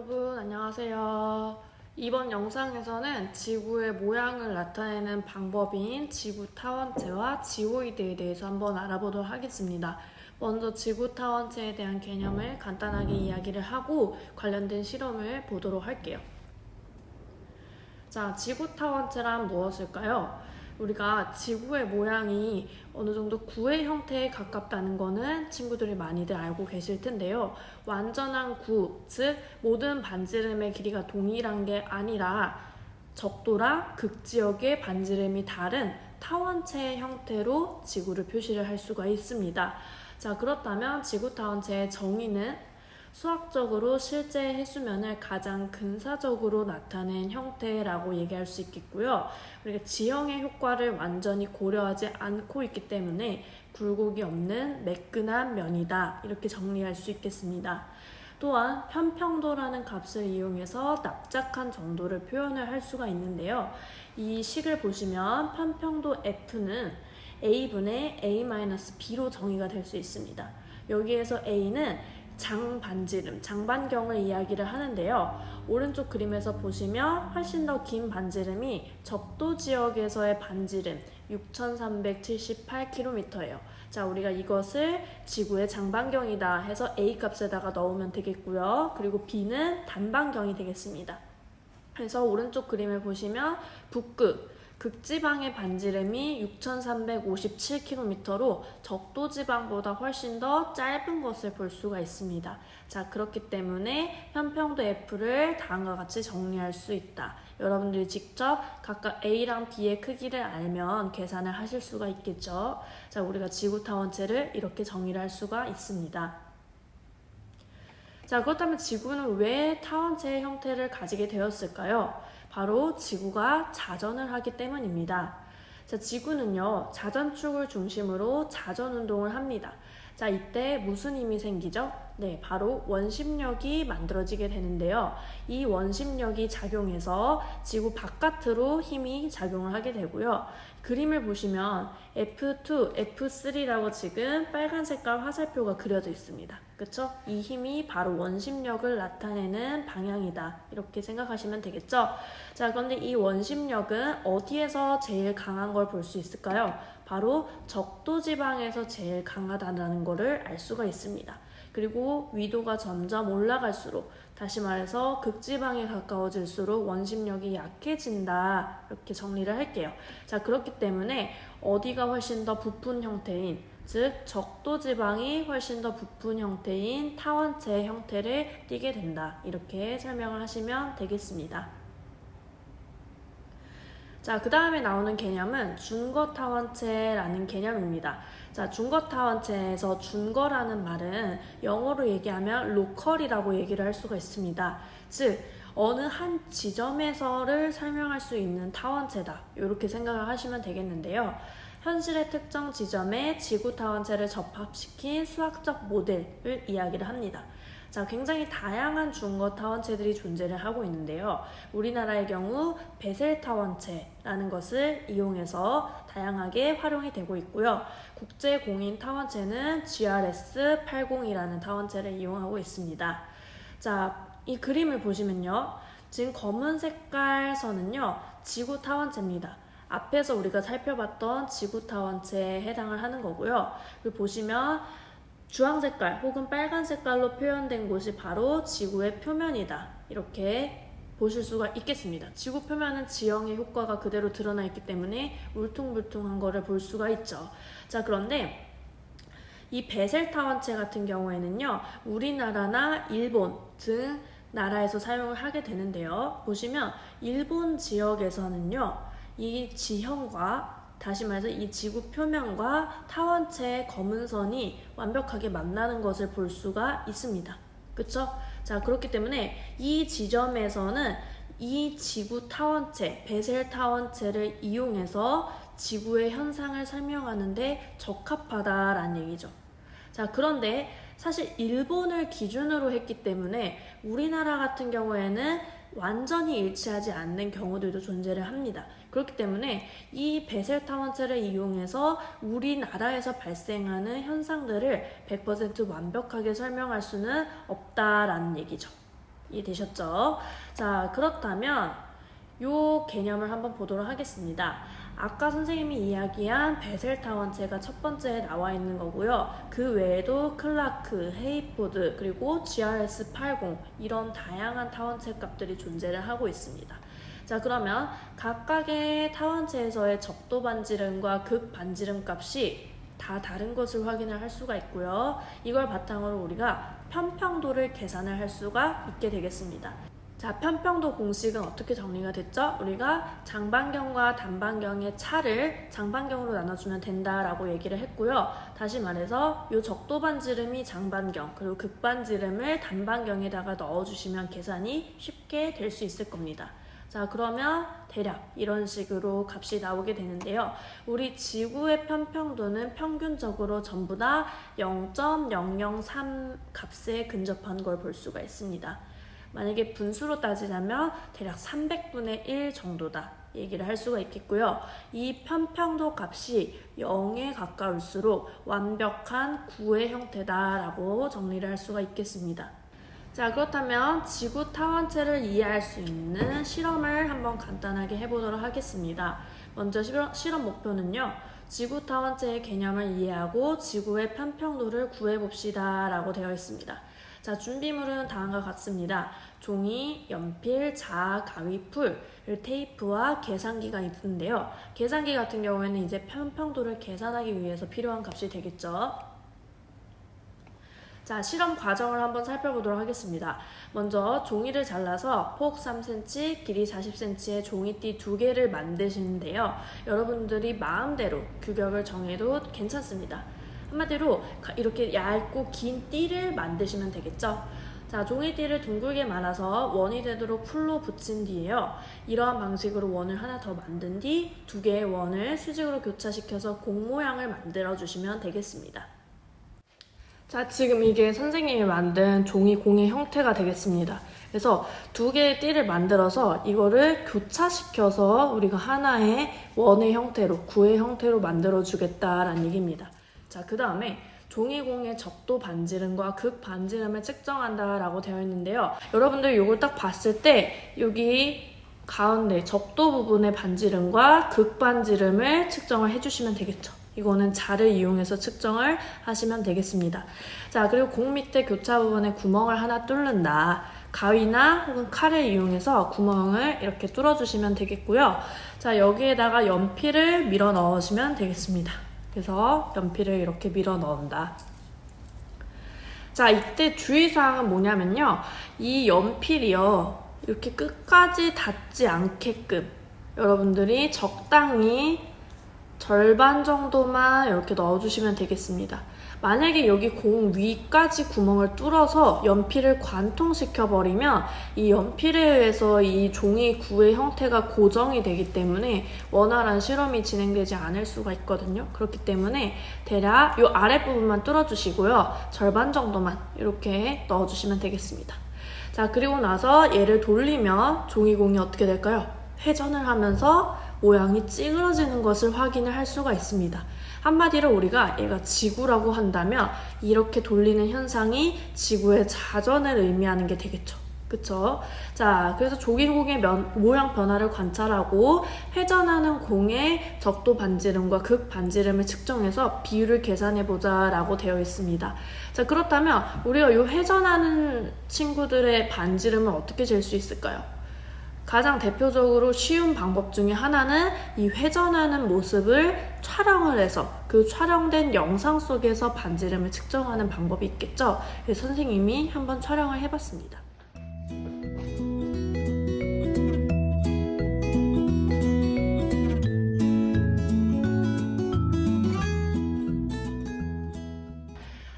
여러분 안녕하세요. 이번 영상에서는 지구의 모양을 나타내는 방법인 지구 타원체와 지오이드에 대해서 한번 알아보도록 하겠습니다. 먼저 지구 타원체에 대한 개념을 간단하게 이야기를 하고 관련된 실험을 보도록 할게요. 자, 지구 타원체란 무엇일까요? 우리가 지구의 모양이 어느 정도 구의 형태에 가깝다는 거는 친구들이 많이들 알고 계실 텐데요. 완전한 구, 즉 모든 반지름의 길이가 동일한 게 아니라 적도랑 극지역의 반지름이 다른 타원체의 형태로 지구를 표시를 할 수가 있습니다. 자, 그렇다면 지구 타원체의 정의는 수학적으로 실제 해수면을 가장 근사적으로 나타낸 형태라고 얘기할 수 있겠고요. 우리가 지형의 효과를 완전히 고려하지 않고 있기 때문에 굴곡이 없는 매끈한 면이다. 이렇게 정리할 수 있겠습니다. 또한 편평도라는 값을 이용해서 납작한 정도를 표현을 할 수가 있는데요. 이 식을 보시면 편평도 F는 A분의 A-B로 정의가 될 수 있습니다. 여기에서 A는 장반지름, 장반경을 이야기를 하는데요. 오른쪽 그림에서 보시면 훨씬 더 긴 반지름이 적도 지역에서의 반지름 6,378km예요. 자, 우리가 이것을 지구의 장반경이다 해서 A 값에다가 넣으면 되겠고요. 그리고 B는 단반경이 되겠습니다. 그래서 오른쪽 그림을 보시면 북극, 극지방의 반지름이 6,357km로 적도지방보다 훨씬 더 짧은 것을 볼 수가 있습니다. 자, 그렇기 때문에 편평도 F를 다음과 같이 정리할 수 있다. 여러분들이 직접 각각 A랑 B의 크기를 알면 계산을 하실 수가 있겠죠. 자, 우리가 지구 타원체를 이렇게 정의를 할 수가 있습니다. 자, 그렇다면 지구는 왜 타원체의 형태를 가지게 되었을까요? 바로 지구가 자전을 하기 때문입니다. 자, 지구는요, 자전축을 중심으로 자전운동을 합니다. 자, 이때 무슨 힘이 생기죠? 네, 바로 원심력이 만들어지게 되는데요. 이 원심력이 작용해서 지구 바깥으로 힘이 작용을 하게 되고요. 그림을 보시면 F2, F3라고 지금 빨간 색깔 화살표가 그려져 있습니다. 그쵸? 이 힘이 바로 원심력을 나타내는 방향이다. 이렇게 생각하시면 되겠죠? 자, 그런데 이 원심력은 어디에서 제일 강한 걸 볼 수 있을까요? 바로 적도지방에서 제일 강하다는 것을 알 수가 있습니다. 그리고 위도가 점점 올라갈수록, 다시 말해서 극지방에 가까워질수록 원심력이 약해진다. 이렇게 정리를 할게요. 자, 그렇기 때문에 어디가 훨씬 더 부푼 형태인, 즉 적도지방이 훨씬 더 부푼 형태인 타원체 형태를 띠게 된다. 이렇게 설명을 하시면 되겠습니다. 자, 그 다음에 나오는 개념은 준거타원체라는 개념입니다. 자, 준거타원체에서 준거라는 말은 영어로 얘기하면 로컬이라고 얘기를 할 수가 있습니다. 즉, 어느 한 지점에서를 설명할 수 있는 타원체다. 이렇게 생각을 하시면 되겠는데요. 현실의 특정 지점에 지구 타원체를 접합시킨 수학적 모델을 이야기를 합니다. 자, 굉장히 다양한 준거 타원체들이 존재를 하고 있는데요. 우리나라의 경우 베셀 타원체라는 것을 이용해서 다양하게 활용이 되고 있고요. 국제 공인 타원체는 GRS-80이라는 타원체를 이용하고 있습니다. 자, 이 그림을 보시면요. 지금 검은 색깔 선은요, 지구 타원체입니다. 앞에서 우리가 살펴봤던 지구 타원체에 해당을 하는 거고요. 그리고 보시면 주황 색깔 혹은 빨간 색깔로 표현된 곳이 바로 지구의 표면이다. 이렇게 보실 수가 있겠습니다. 지구 표면은 지형의 효과가 그대로 드러나 있기 때문에 울퉁불퉁한 거를 볼 수가 있죠. 자, 그런데 이 베셀 타원체 같은 경우에는요, 우리나라나 일본 등 나라에서 사용을 하게 되는데요. 보시면 일본 지역에서는요, 이 지형과 다시 말해서 이 지구 표면과 타원체의 검은 선이 완벽하게 만나는 것을 볼 수가 있습니다. 그쵸? 자, 그렇기 때문에 이 지점에서는 이 지구 타원체, 베셀 타원체를 이용해서 지구의 현상을 설명하는데 적합하다라는 얘기죠. 자, 그런데 사실 일본을 기준으로 했기 때문에 우리나라 같은 경우에는 완전히 일치하지 않는 경우들도 존재를 합니다. 그렇기 때문에 이 베셀 타원체를 이용해서 우리나라에서 발생하는 현상들을 100% 완벽하게 설명할 수는 없다라는 얘기죠. 이해되셨죠? 자, 그렇다면 이 개념을 한번 보도록 하겠습니다. 아까 선생님이 이야기한 베셀 타원체가 첫 번째에 나와 있는 거고요. 그 외에도 클라크, 헤이포드, 그리고 GRS80 이런 다양한 타원체 값들이 존재를 하고 있습니다. 자, 그러면 각각의 타원체에서의 적도 반지름과 극 반지름 값이 다 다른 것을 확인을 할 수가 있고요. 이걸 바탕으로 우리가 편평도를 계산을 할 수가 있게 되겠습니다. 자, 편평도 공식은 어떻게 정리가 됐죠? 우리가 장반경과 단반경의 차를 장반경으로 나눠주면 된다라고 얘기를 했고요. 다시 말해서 이 적도 반지름이 장반경, 그리고 극반지름을 단반경에다가 넣어주시면 계산이 쉽게 될 수 있을 겁니다. 자, 그러면 대략 이런 식으로 값이 나오게 되는데요. 우리 지구의 편평도는 평균적으로 전부 다 0.003 값에 근접한 걸 볼 수가 있습니다. 만약에 분수로 따지자면 대략 300분의 1 정도다 얘기를 할 수가 있겠고요. 이 편평도 값이 0에 가까울수록 완벽한 구의 형태다라고 정리를 할 수가 있겠습니다. 자, 그렇다면 지구 타원체를 이해할 수 있는 실험을 한번 간단하게 해보도록 하겠습니다. 먼저 실험 목표는요. 지구 타원체의 개념을 이해하고 지구의 편평도를 구해봅시다 라고 되어 있습니다. 자, 준비물은 다음과 같습니다. 종이, 연필, 자, 가위, 풀, 테이프와 계산기가 있는데요. 계산기 같은 경우에는 이제 편평도를 계산하기 위해서 필요한 값이 되겠죠. 자, 실험 과정을 한번 살펴보도록 하겠습니다. 먼저 종이를 잘라서 폭 3cm, 길이 40cm의 종이띠 2개를 만드시는데요. 여러분들이 마음대로 규격을 정해도 괜찮습니다. 한마디로 이렇게 얇고 긴 띠를 만드시면 되겠죠. 자, 종이띠를 둥글게 말아서 원이 되도록 풀로 붙인 뒤에요. 이러한 방식으로 원을 하나 더 만든 뒤 2개의 원을 수직으로 교차시켜서 공 모양을 만들어 주시면 되겠습니다. 자, 지금 이게 선생님이 만든 종이 공의 형태가 되겠습니다. 그래서 2개의 띠를 만들어서 이거를 교차시켜서 우리가 하나의 원의 형태로, 구의 형태로 만들어 주겠다라는 얘기입니다. 자, 그 다음에 종이공의 적도 반지름과 극 반지름을 측정한다라고 되어 있는데요. 여러분들 이걸 딱 봤을 때 여기 가운데 적도 부분의 반지름과 극 반지름을 측정을 해주시면 되겠죠. 이거는 자를 이용해서 측정을 하시면 되겠습니다. 자, 그리고 공 밑에 교차 부분에 구멍을 하나 뚫는다. 가위나 혹은 칼을 이용해서 구멍을 이렇게 뚫어주시면 되겠고요. 자, 여기에다가 연필을 밀어 넣으시면 되겠습니다. 그래서 연필을 이렇게 밀어 넣는다. 자, 이때 주의사항은 뭐냐면요. 이 연필이요. 이렇게 끝까지 닿지 않게끔 여러분들이 적당히 절반 정도만 이렇게 넣어주시면 되겠습니다. 만약에 여기 공 위까지 구멍을 뚫어서 연필을 관통시켜 버리면 이 연필에 의해서 이 종이 구의 형태가 고정이 되기 때문에 원활한 실험이 진행되지 않을 수가 있거든요. 그렇기 때문에 대략 이 아랫부분만 뚫어주시고요. 절반 정도만 이렇게 넣어주시면 되겠습니다. 자, 그리고 나서 얘를 돌리면 종이공이 어떻게 될까요? 회전을 하면서 모양이 찌그러지는 것을 확인을 할 수가 있습니다. 한마디로 우리가 얘가 지구라고 한다면 이렇게 돌리는 현상이 지구의 자전을 의미하는 게 되겠죠. 그쵸? 자, 그래서 종이공의 모양 변화를 관찰하고 회전하는 공의 적도 반지름과 극 반지름을 측정해서 비율을 계산해보자 라고 되어 있습니다. 자, 그렇다면 우리가 이 회전하는 친구들의 반지름을 어떻게 잴 수 있을까요? 가장 대표적으로 쉬운 방법 중에 하나는 이 회전하는 모습을 촬영을 해서 그 촬영된 영상 속에서 반지름을 측정하는 방법이 있겠죠. 그래서 선생님이 한번 촬영을 해봤습니다.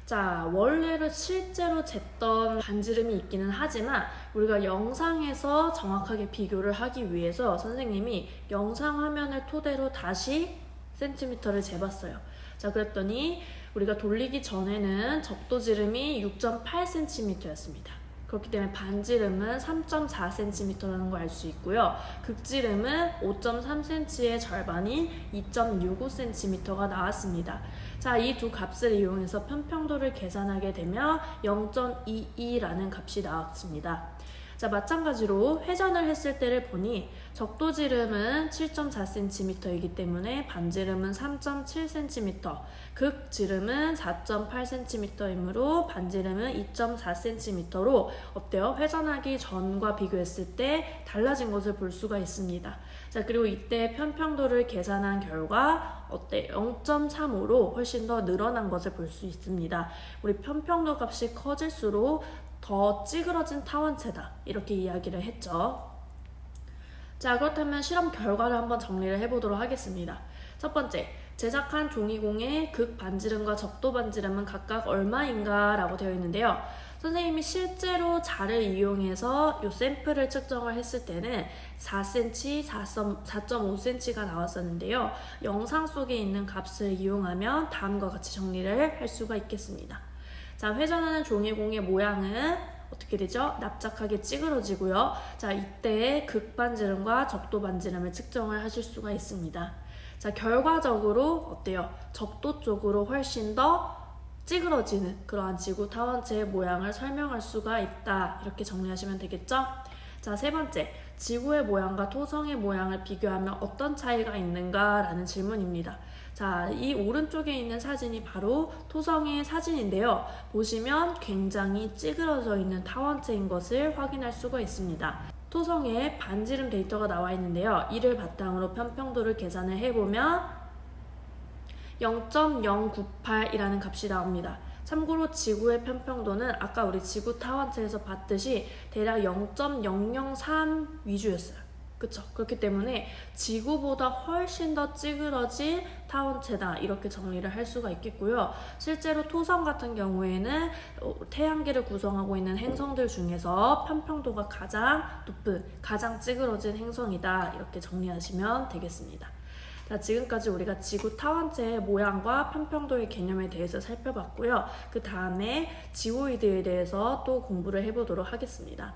자, 원래는 실제로 쟀던 반지름이 있기는 하지만 우리가 영상에서 정확하게 비교를 하기 위해서 선생님이 영상 화면을 토대로 다시 센티미터를 재봤어요. 자, 그랬더니 우리가 돌리기 전에는 적도지름이 6.8cm였습니다. 그렇기 때문에 반지름은 3.4cm라는 걸 알 수 있고요. 극지름은 5.3cm의 절반인 2.65cm가 나왔습니다. 자, 이 두 값을 이용해서 편평도를 계산하게 되면 0.22라는 값이 나왔습니다. 자, 마찬가지로 회전을 했을 때를 보니 적도지름은 7.4cm이기 때문에 반지름은 3.7cm, 극지름은 4.8cm이므로 반지름은 2.4cm로 어때요? 회전하기 전과 비교했을 때 달라진 것을 볼 수가 있습니다. 자, 그리고 이때 편평도를 계산한 결과 어때? 0.35로 훨씬 더 늘어난 것을 볼 수 있습니다. 우리 편평도 값이 커질수록 더 찌그러진 타원체다, 이렇게 이야기를 했죠. 자, 그렇다면 실험 결과를 한번 정리를 해보도록 하겠습니다. 첫 번째, 제작한 종이공의 극 반지름과 적도 반지름은 각각 얼마인가 라고 되어 있는데요. 선생님이 실제로 자를 이용해서 이 샘플을 측정을 했을 때는 4cm, 4.5cm가 나왔었는데요. 영상 속에 있는 값을 이용하면 다음과 같이 정리를 할 수가 있겠습니다. 자, 회전하는 종이공의 모양은 어떻게 되죠? 납작하게 찌그러지고요. 자, 이때 극반지름과 적도반지름을 측정을 하실 수가 있습니다. 자, 결과적으로 어때요? 적도 쪽으로 훨씬 더 찌그러지는 그러한 지구 타원체의 모양을 설명할 수가 있다, 이렇게 정리하시면 되겠죠? 자, 세 번째, 지구의 모양과 토성의 모양을 비교하면 어떤 차이가 있는가 라는 질문입니다. 자, 이 오른쪽에 있는 사진이 바로 토성의 사진인데요. 보시면 굉장히 찌그러져 있는 타원체인 것을 확인할 수가 있습니다. 토성의 반지름 데이터가 나와 있는데요. 이를 바탕으로 편평도를 계산을 해보면 0.098이라는 값이 나옵니다. 참고로 지구의 편평도는 아까 우리 지구 타원체에서 봤듯이 대략 0.003 위주였어요. 그쵸? 그렇기 때문에 지구보다 훨씬 더 찌그러진 타원체다, 이렇게 정리를 할 수가 있겠고요. 실제로 토성 같은 경우에는 태양계를 구성하고 있는 행성들 중에서 편평도가 가장 높은, 가장 찌그러진 행성이다, 이렇게 정리하시면 되겠습니다. 자, 지금까지 우리가 지구 타원체의 모양과 편평도의 개념에 대해서 살펴봤고요. 그 다음에 지오이드에 대해서 또 공부를 해보도록 하겠습니다.